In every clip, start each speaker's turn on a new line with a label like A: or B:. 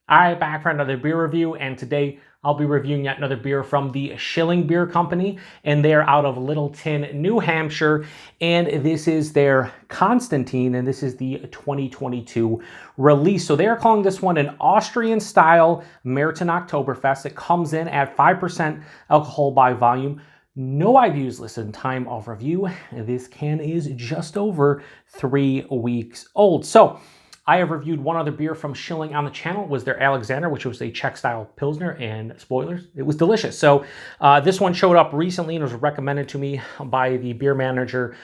A: Alright, back for another beer review, and today I'll be reviewing yet another beer from the Schilling Beer Company, and they're out of Littleton, New Hampshire, and this is their Konstantin, and this is the 2022 release. So they are calling this one an Austrian-style Märzen Oktoberfest. It comes in at 5% alcohol by volume. No IBUs listed in time of review. This can is just over 3 weeks old. So I have reviewed one other beer from Schilling on the channel. It was their Alexander, which was a Czech-style Pilsner, and spoilers, it was delicious. So this one showed up recently and was recommended to me by the beer manager,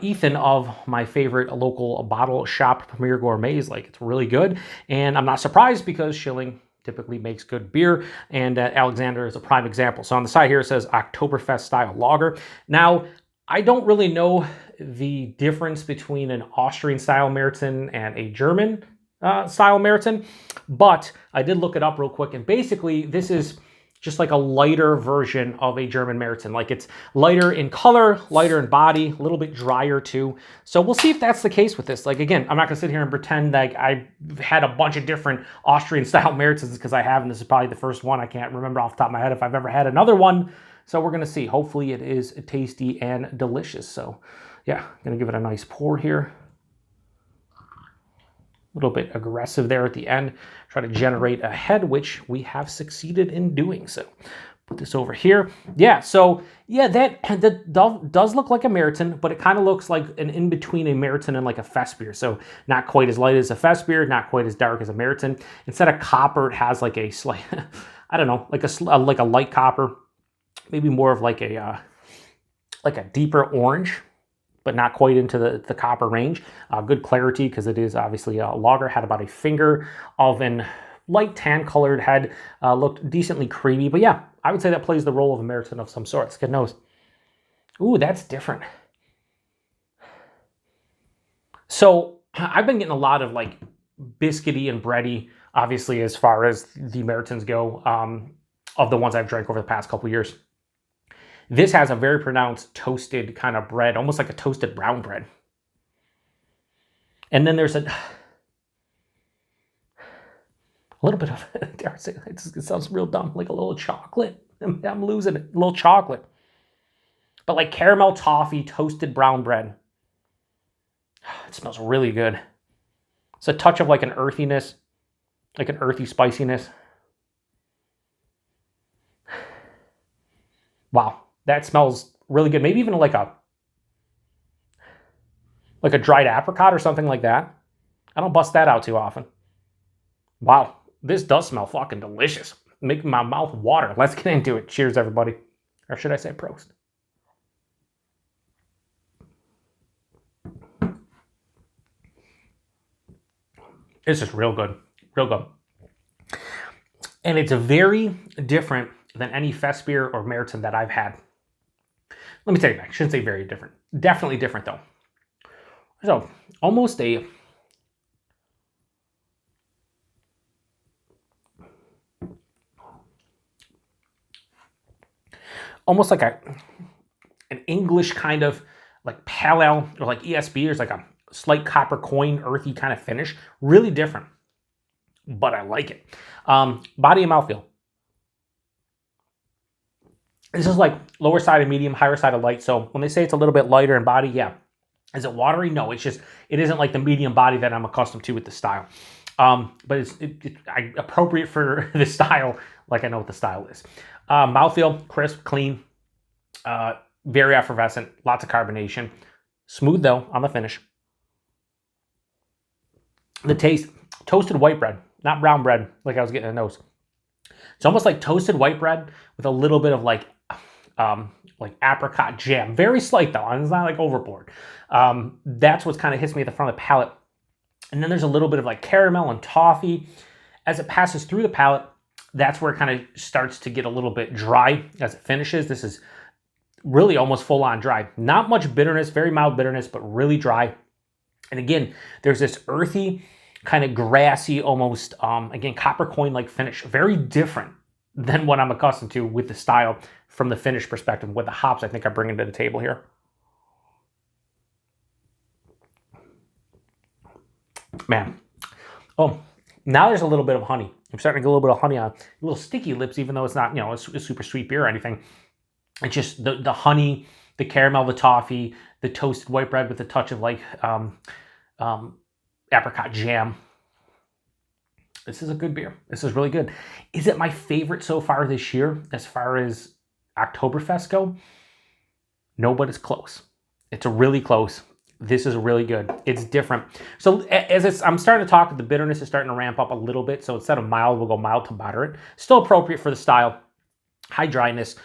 A: Ethan, of my favorite local bottle shop, Premier Gourmets. Like, it's really good, and I'm not surprised because Schilling typically makes good beer, and Alexander is a prime example. So on the side here, it says Oktoberfest style lager. Now, I don't really know the difference between an Austrian-style Märzen and a German-style Märzen, but I did look it up real quick, and basically this is just like a lighter version of a German Märzen. Like, it's lighter in color, lighter in body, a little bit drier too. So we'll see if that's the case with this. Like, again, I'm not gonna sit here and pretend like I've had a bunch of different Austrian-style Märzens, because I haven't. This is probably the first one. I can't remember off the top of my head if I've ever had another one. So we're gonna see. Hopefully it is tasty and delicious. So yeah, I'm gonna give it a nice pour here. A little bit aggressive there at the end. Try to generate a head, which we have succeeded in doing. So put this over here. Yeah, so yeah, that does look like a Märzen, but it kind of looks like an in-between a Märzen and like a Fest beer. So not quite as light as a Fest beer, not quite as dark as a Märzen. Instead of copper, it has like a slight, I don't know, like a light copper. Maybe more of like a deeper orange, but not quite into the copper range. Good clarity, because it is obviously a lager. Had about a finger of an light tan colored head. Looked decently creamy, but yeah, I would say that plays the role of a Märzen of some sort. Let's get nose. Ooh, that's different. So I've been getting a lot of like biscuity and bready, obviously, as far as the Märzens go, of the ones I've drank over the past couple years. This has a very pronounced toasted kind of bread, almost like a toasted brown bread. And then there's a little bit of, dare I say, it sounds real dumb, like a little chocolate. I'm losing it, a little chocolate. But like caramel toffee, toasted brown bread. It smells really good. It's a touch of like an earthiness, like an earthy spiciness. Wow. That smells really good. Maybe even like a dried apricot or something like that. I don't bust that out too often. Wow, this does smell fucking delicious. Making my mouth water. Let's get into it. Cheers, everybody. Or should I say Prost? It's just real good. Real good. And it's very different than any Fest beer or Märzen that I've had. Let me take it back. I shouldn't say very different. Definitely different, though. So, almost like an English kind of like pale ale, or like ESB. There's like a slight copper coin, earthy kind of finish. Really different, but I like it. Body and mouthfeel. This is like lower side of medium, higher side of light. So when they say it's a little bit lighter in body, yeah. Is it watery? No, it's just, it isn't like the medium body that I'm accustomed to with the style. But it's appropriate for the style, like I know what the style is. Mouthfeel, crisp, clean, very effervescent, lots of carbonation. Smooth though on the finish. The taste, toasted white bread, not brown bread like I was getting a nose. It's almost like toasted white bread with a little bit of like apricot jam. Very slight though, it's not like overboard. That's what kind of hits me at the front of the palate. And then there's a little bit of like caramel and toffee. As it passes through the palate, that's where it kind of starts to get a little bit dry as it finishes. This is really almost full on dry. Not much bitterness, very mild bitterness, but really dry. And again, there's this earthy, kind of grassy, almost, again, copper coin-like finish. Very different than what I'm accustomed to with the style from the finish perspective, with the hops I think are bringing to the table here. Man. Oh, Now there's a little bit of honey. I'm starting to get a little bit of honey on, a little sticky lips, even though it's not, you know, a super sweet beer or anything. It's just the honey, the caramel, the toffee, the toasted white bread with a touch of like apricot jam. This is a good beer. This is really good. Is it my favorite so far this year as far as Oktoberfest go? No, but it's close. It's really close. This is really good. It's different. So as I'm starting to talk, the bitterness is starting to ramp up a little bit. So instead of mild, we'll go mild to moderate. Still appropriate for the style. High dryness,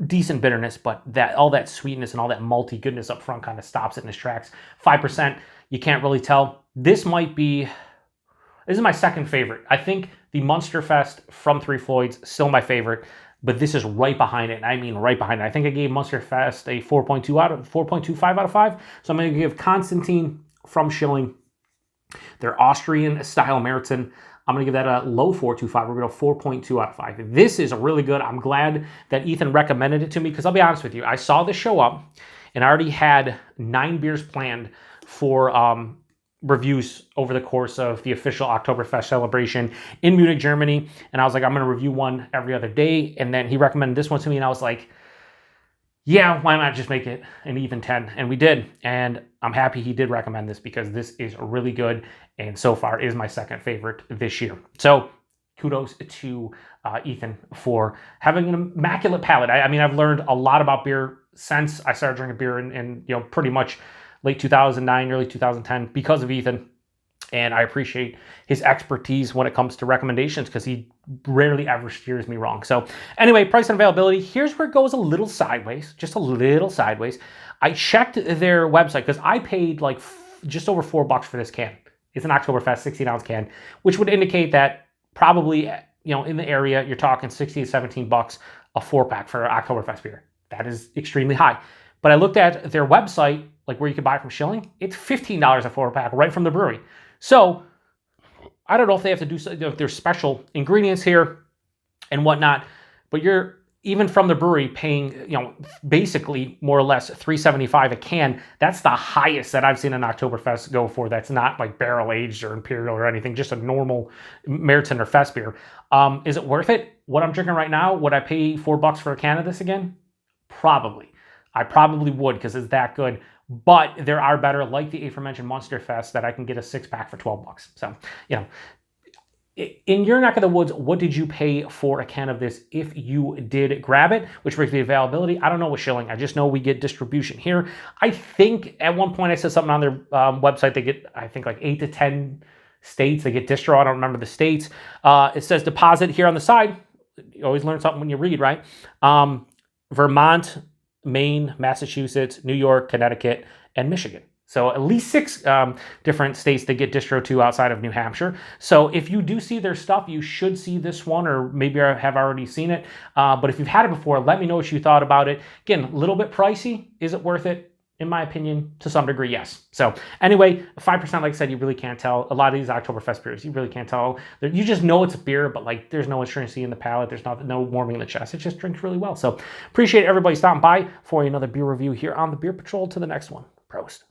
A: decent bitterness, but all that sweetness and all that malty goodness up front kind of stops it in its tracks. 5%, you can't really tell. This is my second favorite. I think the Munsterfest from Three Floyds, still my favorite. But this is right behind it. I mean, right behind it. I think I gave Munsterfest a 4.25 out of 5. So I'm going to give Konstantin from Schilling, their Austrian-style Märzen, I'm going to give that a low 4.25. We're going to go 4.2 out of 5. This is really good. I'm glad that Ethan recommended it to me because I'll be honest with you. I saw this show up and I already had 9 beers planned for reviews over the course of the official Oktoberfest celebration in Munich, Germany. And I was like, I'm going to review one every other day. And then he recommended this one to me. And I was like, yeah, why not just make it an even 10? And we did. And I'm happy he did recommend this because this is really good. And so far is my second favorite this year. So kudos to Ethan for having an immaculate palate. I mean, I've learned a lot about beer since I started drinking beer in you know, pretty much late 2009, early 2010 because of Ethan. And I appreciate his expertise when it comes to recommendations because he rarely ever steers me wrong. So anyway, price and availability. Here's where it goes a little sideways, just a little sideways. I checked their website because I paid like just over $4 for this can. It's an Oktoberfest 16-ounce can, which would indicate that probably, you know, in the area, you're talking 16 to $17 a 4-pack for Oktoberfest beer. That is extremely high. But I looked at their website, like where you can buy from Schilling, it's $15 a 4-pack right from the brewery. So I don't know if they have to do if there's special ingredients here and whatnot, but you're even from the brewery paying, you know, basically more or less $3.75 a can. That's the highest that I've seen an Oktoberfest go for. That's not like barrel aged or imperial or anything, just a normal Märzen or Fest beer. Is it worth it? What I'm drinking right now, would I pay $4 for a can of this again? Probably. I probably would because it's that good. But there are better, like the aforementioned Munsterfest, that I can get a 6-pack for $12. So, you know, in your neck of the woods, what did you pay for a can of this if you did grab it? Which brings me to availability. I don't know with Schilling. I just know we get distribution here. I think at one point I said something on their website. They get, I think, like 8 to 10 states. They get distro. I don't remember the states. It says deposit here on the side. You always learn something when you read, right? Vermont, Maine, Massachusetts, New York, Connecticut, and Michigan. So at least 6 different states they get distro to outside of New Hampshire. So if you do see their stuff, you should see this one, or maybe I have already seen it. But if you've had it before, let me know what you thought about it. Again, a little bit pricey. Is it worth it? In my opinion, to some degree, yes. So anyway, 5%, like I said, you really can't tell. A lot of these Oktoberfest beers, you really can't tell. You just know it's a beer, but like there's no astringency in the palate. There's no warming in the chest. It just drinks really well. So appreciate everybody stopping by for another beer review here on the Beer Patrol. To the next one. Prost.